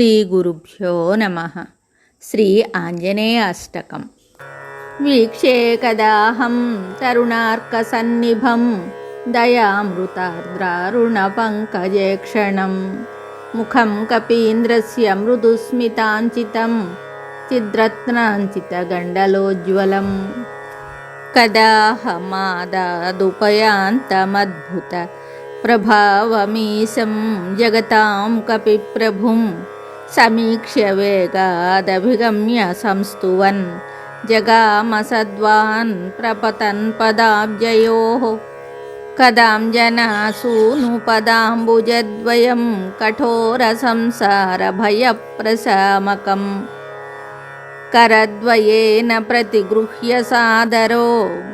శ్రీగురుభ్యో నమః. శ్రీ ఆంజనేయ అష్టకం. వీక్షే కదాహం తరుణార్కసన్నిభం దయామృతార్ద్రారుణపంకజేక్షణం ముఖం కపీంద్రస్య మృదుస్మితాంచితం చిద్రత్నాంచితగండలోజ్వలం కదాహమాదాదుపయాంతమద్భుత ప్రభావమీశం జగతాం కపిప్రభుం సమీక్ష్య వేగాదభిగమ్య సంస్తువన్ జగామసద్వాన్ ప్రపతన్ పదాబ్జయోః కదాంజనాసూను పదాంబుజద్వయం కఠోర సంసార భయప్రశామకం కరద్వయేన ప్రతిగృహ్య సాదరో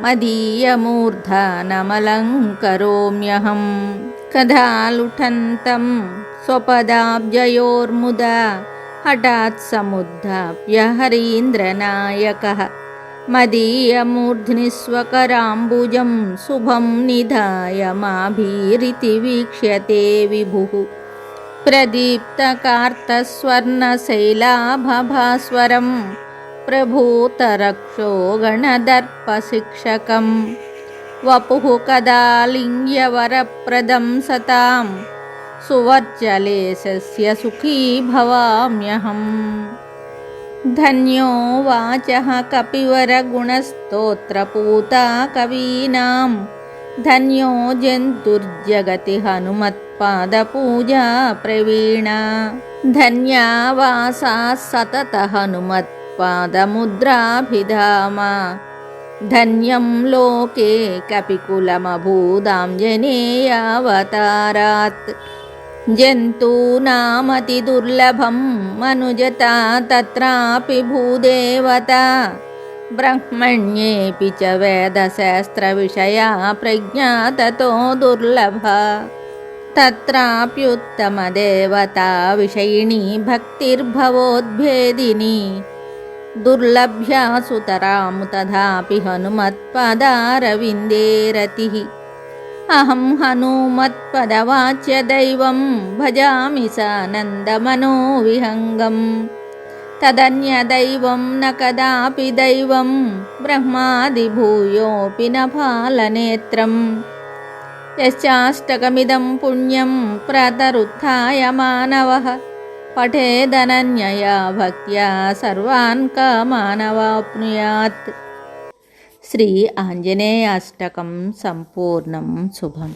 మదీయమూర్ధనమలంకరోమ్యహం కదాలుఠంతం స్వపదాబ్జయోర్ముదా హఠాత్ సముద్ధాప్య హరీంద్రనాయకః మదీయమూర్ధ్ని స్వకరాంబుజం శుభం నిధాయ మాభీరితి వీక్ష్యతే విభుః ప్రదీప్తకార్తస్వర్ణశైలాభభాస్వరం ప్రభూతరక్షో గణదర్పశిక్షకం వపుః కదాలింగ్యవరప్రదం సతాం సువర్చలేశస్య సుఖీ భవామ్యహం ధన్యో వాచః కపివరగుణస్తోత్రపూతా కవీనాం ధన్యో జంతుర్జగతి హనుమత్పాదపూజా ప్రవీణా ధన్యా వాసాः సతత హనుమత్పాదముద్రాభిధామా ధన్యం లోకే కపికులమభూదాంజనేయావతారాత్ జంతూనామతిదుర్లభం మనుజతా తత్రాపి భూదేవతా బ్రహ్మణ్యేపి చ వేదశాస్త్రవిషయా ప్రజ్ఞా తతో దుర్లభా తత్రాప్యుత్తమదేవతా విషయిణీ భక్తిర్భవోద్భేదినీ దుర్లభ్యా సుతరాము తథాపి హనుమత్పదారవిందే రతిః అహం హనుమత్పదవాచ్య దైవం భజామి సానందమనో విహంగం తదన్యదైవం న కదాపి దైవం బ్రహ్మాదిభూయోపి న ఫాలనేత్రం యశ్చాష్టకమిదం పుణ్యం ప్రాతరుత్థాయ మానవః పఠేదనన్యయా భక్త్యా సర్వాన్ కామానవాప్నుయాత్. శ్రీ ఆంజనేయ అష్టకం సంపూర్ణం. శుభం.